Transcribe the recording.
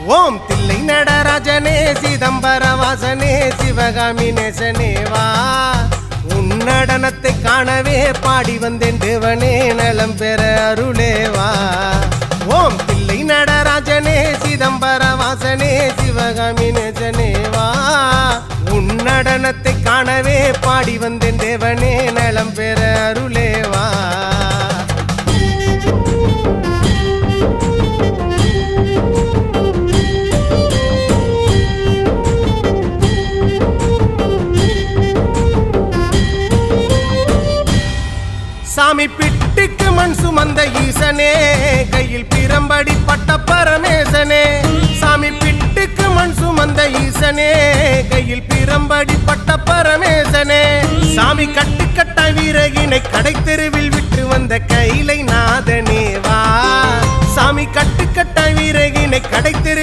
ஓம் தில்லை நடராஜனே சிதம்பர வாசனே சிவகாமி நேசனே வா உன் நடனத்தை காணவே பாடி வந்தேன் தேவனே நலம் பெற அருளே வா ஓம் தில்லை நடராஜனே சிதம்பர வாசனே சிவகாமி நேசனே வா உன் நடனத்தை காணவே பாடி வந்தேன் தேவனே நலம் பெற அருளே வா சாமி பிட்டுக்கு மண் சுமந்த ஈசனே கையில் பிரம்படி பட்ட பரமேசனே சாமி பிட்டுக்கு மண் சுமந்த ஈசனே கையில் பிரம்படி பட்ட பரமேசனே சாமி கட்டுக்கட்ட வீரகினை கடை தெருவில் விட்டு வந்த கைலை நாதனே வா சாமி கட்டுக்கட்ட வீரகினை கடை தெரு